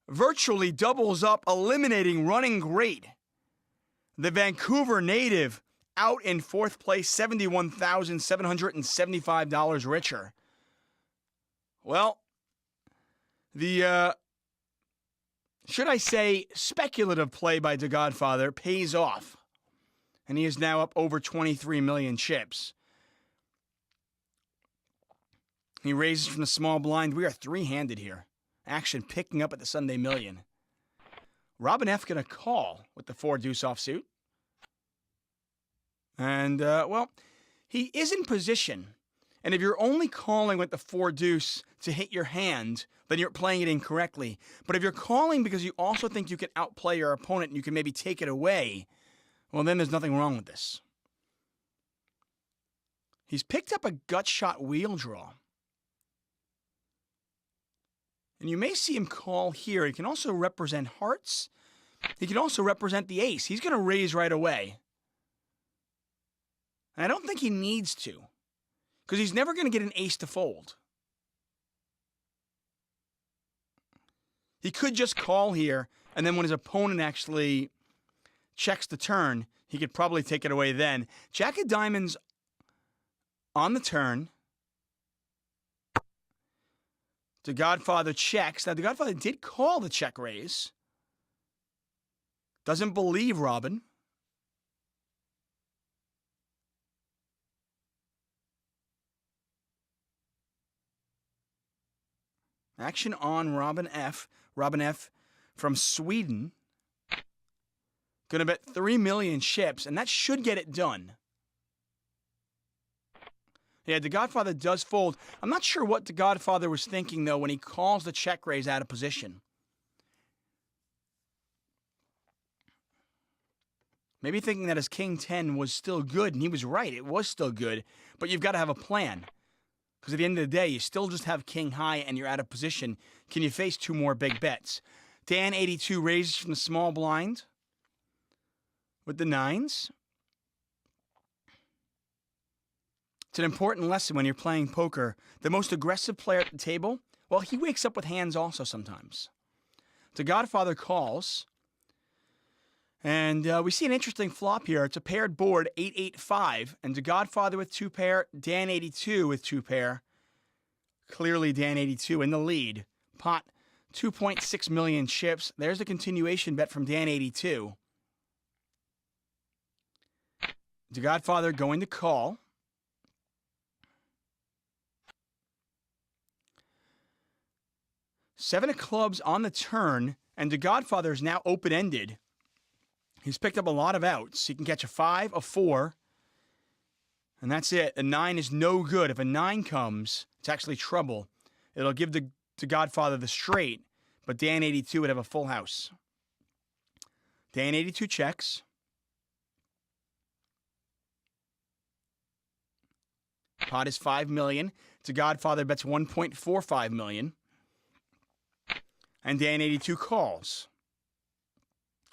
virtually doubles up, eliminating running great. The Vancouver native out in fourth place, $71,775 richer. Well, the, should I say, speculative play by The Godfather pays off. And he is now up over 23 million chips. He raises from the small blind. We are three-handed here. Action picking up at the Sunday Million. Robin F. going to call with the 4-deuce offsuit. And, well, he is in position. And if you're only calling with the 4-deuce to hit your hand, then you're playing it incorrectly. But if you're calling because you also think you can outplay your opponent and you can maybe take it away, well, then there's nothing wrong with this. He's picked up a gut shot wheel draw. And you may see him call here. He can also represent hearts. He can also represent the ace. He's going to raise right away. And I don't think he needs to, because he's never going to get an ace to fold. He could just call here, and then when his opponent actually checks the turn, he could probably take it away then. Jack of diamonds on the turn. The Godfather checks. Now, the Godfather did call the check raise. Doesn't believe Robin. Action on Robin F. Robin F. from Sweden. Going to bet 3 million chips, and that should get it done. Yeah, the Godfather does fold. I'm not sure what the Godfather was thinking, though, when he calls the check raise out of position. Maybe thinking that his King 10 was still good, and he was right. It was still good, but you've got to have a plan. Because at the end of the day, you still just have King high and you're out of position. Can you face two more big bets? Dan 82 raises from the small blind with the nines. It's an important lesson when you're playing poker. The most aggressive player at the table, well, he wakes up with hands also sometimes. The Godfather calls. And we see an interesting flop here. It's a paired board, 8-8-5. And the Godfather with two pair, Dan 82 with two pair. Clearly Dan 82 in the lead. Pot 2.6 million chips. There's the continuation bet from Dan 82. The Godfather going to call. Seven of clubs on the turn. And the Godfather is now open-ended. He's picked up a lot of outs. He can catch a 5, a 4, and that's it. A 9 is no good. If a 9 comes, it's actually trouble. It'll give the Godfather the straight, but Dan 82 would have a full house. Dan 82 checks. Pot is $5 million. The Godfather bets $1.45 million. And Dan 82 calls.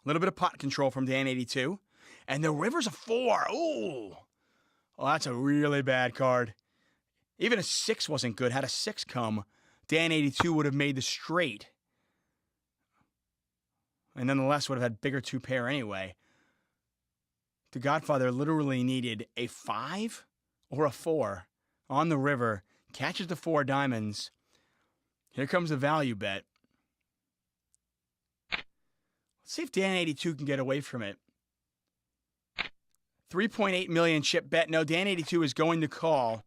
A little bit of pot control from Dan 82. And the river's a 4. Ooh. Oh, that's a really bad card. Even a 6 wasn't good. Had a 6 come, Dan 82 would have made the straight. And nonetheless would have had bigger two pair anyway. The Godfather literally needed a 5 or a 4 on the river. Catches the 4 diamonds. Here comes the value bet. Let's see if Dan 82 can get away from it. 3.8 million chip bet. No, Dan 82 is going to call.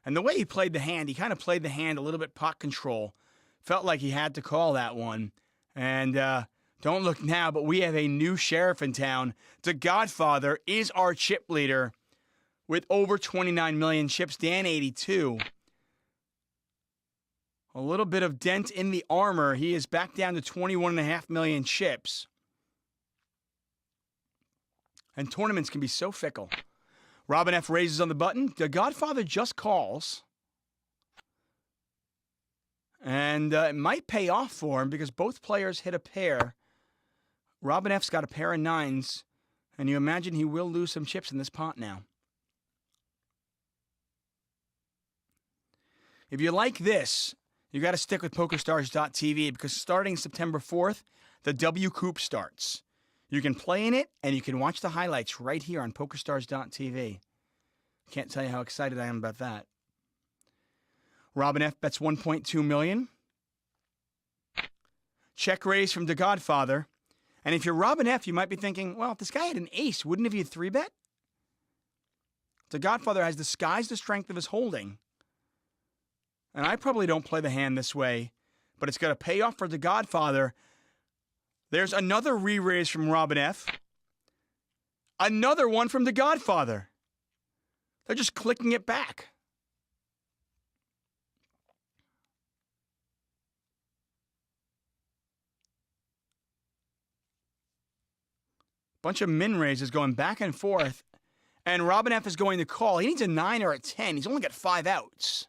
And the way he played the hand, he kind of played the hand a little bit pot control. Felt like he had to call that one. And don't look now, but we have a new sheriff in town. The Godfather is our chip leader with over 29 million chips. Dan 82. A little bit of dent in the armor. He is back down to 21.5 million chips. And tournaments can be so fickle. Robin F. raises on the button. The Godfather just calls. And it might pay off for him because both players hit a pair. Robin F.'s got a pair of 9s. And you imagine he will lose some chips in this pot now. If you like this, You got to stick with PokerStars.tv because starting September 4th, the W Coop starts. You can play in it and you can watch the highlights right here on PokerStars.tv. Can't tell you how excited I am about that. Robin F. bets $1.2 million. Check raise from The Godfather. And if you're Robin F., you might be thinking, well, if this guy had an ace, wouldn't have you 3-bet? The Godfather has disguised the strength of his holding. And I probably don't play the hand this way, but it's got a payoff for The Godfather. There's another re-raise from Robin F. Another one from The Godfather. They're just clicking it back. Bunch of min raises going back and forth. And Robin F. is going to call. He needs a 9 or a 10. He's only got 5 outs.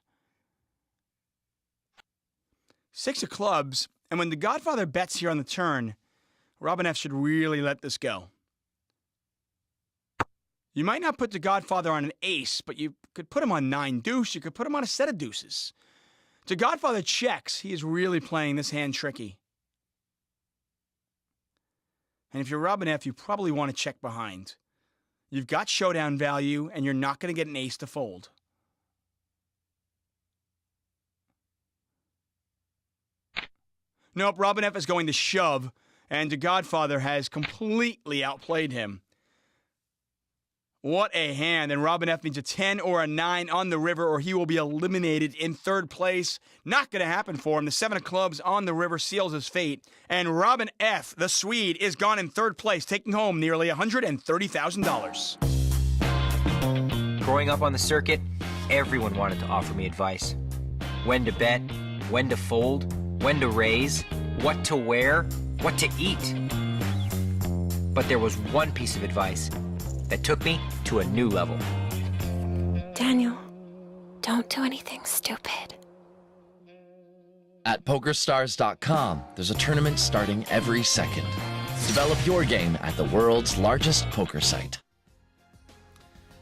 6 of clubs. And when The Godfather bets here on the turn, Robin F. should really let this go. You might not put The Godfather on an ace, but you could put him on 9 deuce. You could put him on a set of deuces. The Godfather checks. He is really playing this hand tricky. And if you're Robin F., you probably want to check behind. You've got showdown value, and you're not going to get an ace to fold. Nope, Robin F. is going to shove, and The Godfather has completely outplayed him. What a hand, and Robin F. needs a 10 or a 9 on the river, or he will be eliminated in third place. Not going to happen for him. The 7 of clubs on the river seals his fate, and Robin F., the Swede, is gone in third place, taking home nearly $130,000. Growing up on the circuit, everyone wanted to offer me advice. When to bet, when to fold, when to raise, what to wear, what to eat. But there was one piece of advice that took me to a new level. Daniel, don't do anything stupid. At PokerStars.com, there's a tournament starting every second. Develop your game at the world's largest poker site.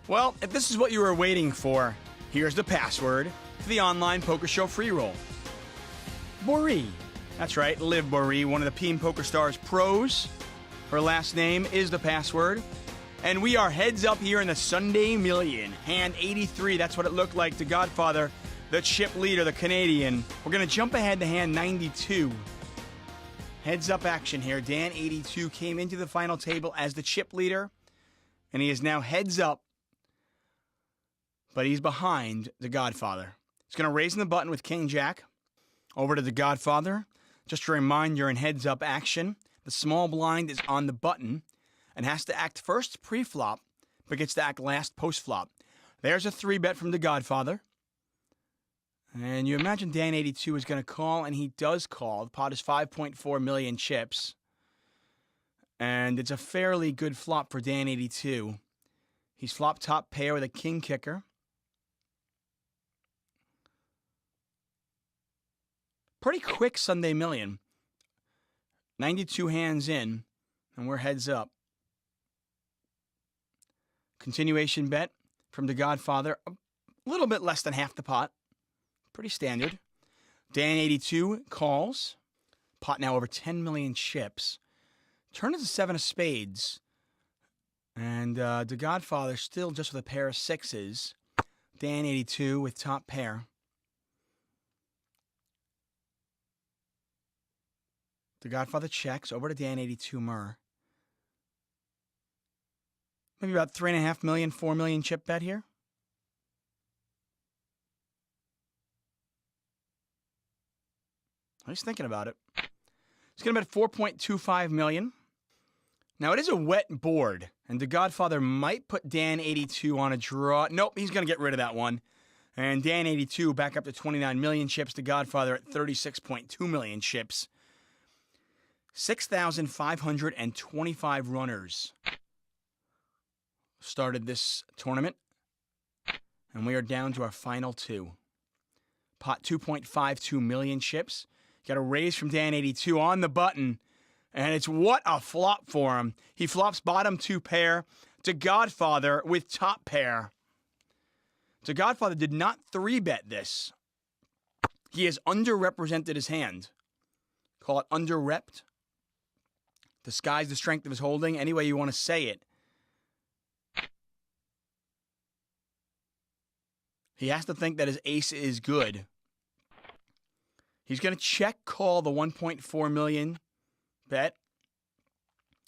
Well, if this is what you were waiting for, here's the password to the online poker show free roll. Boree. That's right, Liv Boree, one of the Team PokerStars pros. Her last name is the password. And we are heads up here in the Sunday Million. Hand 83, that's what it looked like to Godfather, the chip leader, the Canadian. We're going to jump ahead to hand 92. Heads up action here. Dan 82 came into the final table as the chip leader, and he is now heads up, but he's behind the Godfather. He's going to raise in the button with King Jack. Over to the Godfather. Just to remind you're in heads up action. The small blind is on the button and has to act first pre-flop, but gets to act last post-flop. There's a 3-bet from the Godfather. And you imagine Dan 82 is going to call, and he does call. The pot is 5.4 million chips. And it's a fairly good flop for Dan 82. He's flopped top pair with a king kicker. Pretty quick Sunday Million. 92 hands in, and we're heads up. Continuation bet from the Godfather. A little bit less than half the pot. Pretty standard. Dan 82 calls. Pot now over 10 million chips. Turn is a 7 of spades. And the Godfather still just with a pair of 6s. Dan 82 with top pair. The Godfather checks over to Dan 82 Murr. Maybe about 3.5 million, 4 million chip bet here. He's thinking about it. He's going to bet 4.25 million. Now it is a wet board, and the Godfather might put Dan 82 on a draw. Nope, he's going to get rid of that one. And Dan 82 back up to 29 million chips. The Godfather at 36.2 million chips. 6,525 runners started this tournament, and we are down to our final 2. Pot 2.52 million chips. Got a raise from Dan 82 on the button, and it's what a flop for him. He flops bottom 2 pair to Godfather with top pair. So Godfather did not 3-bet this. He has underrepresented his hand. Call it underrepped. Disguise the strength of his holding, any way you want to say it. He has to think that his ace is good. He's going to check call the 1.4 million bet.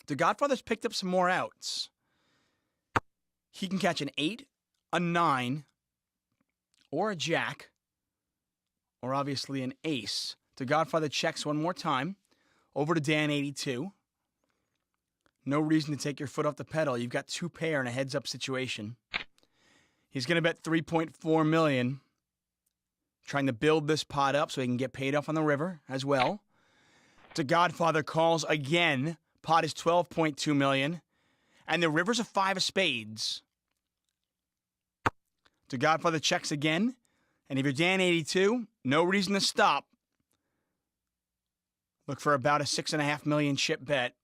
The Godfather's picked up some more outs. He can catch an 8, a 9, or a jack, or obviously an ace. The Godfather checks one more time. Over to Dan 82. No reason to take your foot off the pedal. You've got 2 pair in a heads-up situation. He's going to bet 3.4 million, trying to build this pot up so he can get paid off on the river as well. The Godfather calls again. Pot is 12.2 million, and the river's a 5 of spades. The Godfather checks again, and if you're Dan 82, no reason to stop. Look for about a 6.5 million chip bet.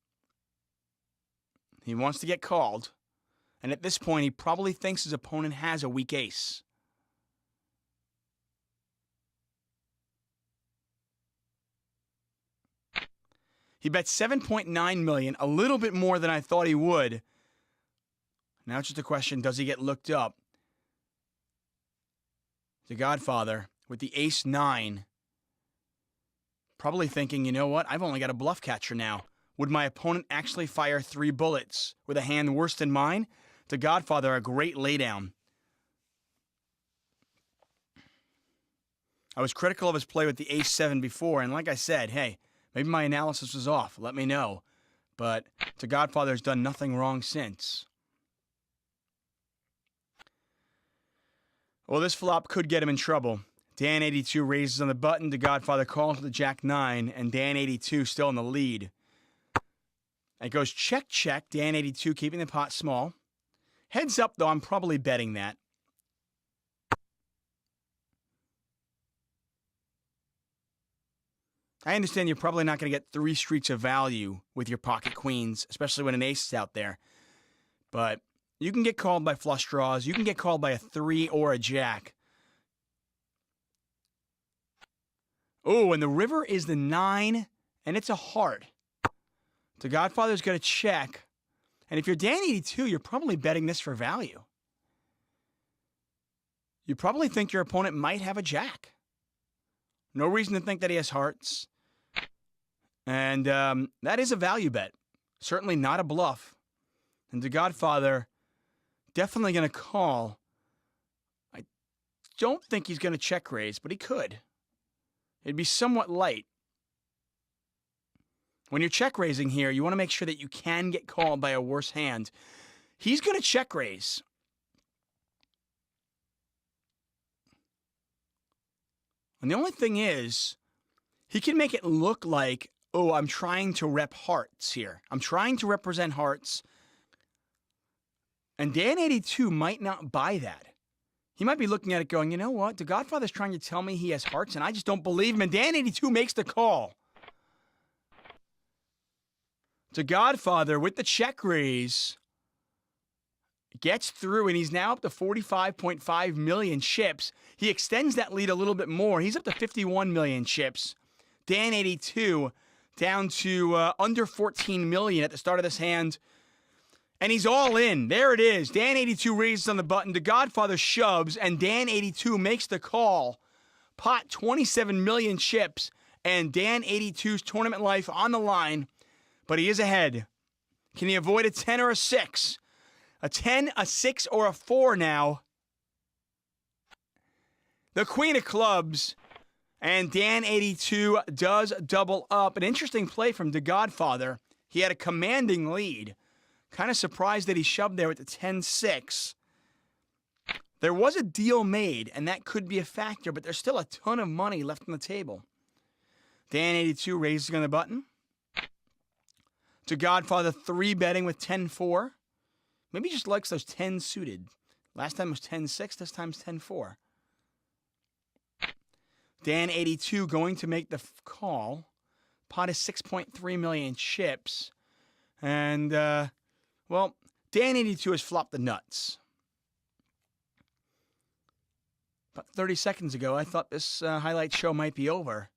He wants to get called. And at this point, he probably thinks his opponent has a weak ace. He bet 7.9 million, a little bit more than I thought he would. Now it's just a question, does he get looked up? The Godfather, with the ace 9, probably thinking, you know what, I've only got a bluff catcher now. Would my opponent actually fire 3 bullets with a hand worse than mine? The Godfather, a great laydown. I was critical of his play with the ace 7 before, and like I said, hey, maybe my analysis was off. Let me know. But the Godfather has done nothing wrong since. Well, this flop could get him in trouble. Dan 82 raises on the button. The Godfather calls with the jack 9, and Dan 82 still in the lead. It goes check, check. Dan 82 keeping the pot small. Heads up, though, I'm probably betting that. I understand you're probably not going to get 3 streaks of value with your pocket queens, especially when an ace is out there. But you can get called by flush draws. You can get called by a 3 or a jack. Oh, and the river is the 9, and it's a heart. The Godfather's going to check. And if you're Dan 82, you're probably betting this for value. You probably think your opponent might have a jack. No reason to think that he has hearts. And that is a value bet. Certainly not a bluff. And the Godfather definitely going to call. I don't think he's going to check raise, but he could. It'd be somewhat light. When you're check raising here, you want to make sure that you can get called by a worse hand. He's going to check raise. And the only thing is, he can make it look like, oh, I'm trying to rep hearts here. I'm trying to represent hearts. And Dan 82 might not buy that. He might be looking at it going, you know what? The Godfather's trying to tell me he has hearts, and I just don't believe him. And Dan 82 makes the call. The Godfather, with the check raise, gets through, and he's now up to 45.5 million chips. He extends that lead a little bit more. He's up to 51 million chips. Dan 82 down to under 14 million at the start of this hand. And he's all in. There it is. Dan 82 raises on the button. The Godfather shoves, and Dan 82 makes the call. Pot 27 million chips, and Dan 82's tournament life on the line. But he is ahead. Can he avoid a 10 or a 6? A 10, a 6, or a 4 now. The Queen of Clubs. And Dan 82 does double up. An interesting play from The Godfather. He had a commanding lead. Kind of surprised that he shoved there with the 10-6. There was a deal made, and that could be a factor, but there's still a ton of money left on the table. Dan 82 raises on the button. To Godfather 3-betting with 10-4. Maybe he just likes those 10 suited. Last time was 10-6, this time's 10-4. Dan 82 going to make the call. Pot is 6.3 million chips. And, well, Dan 82 has flopped the nuts. About 30 seconds ago, I thought this highlight show might be over.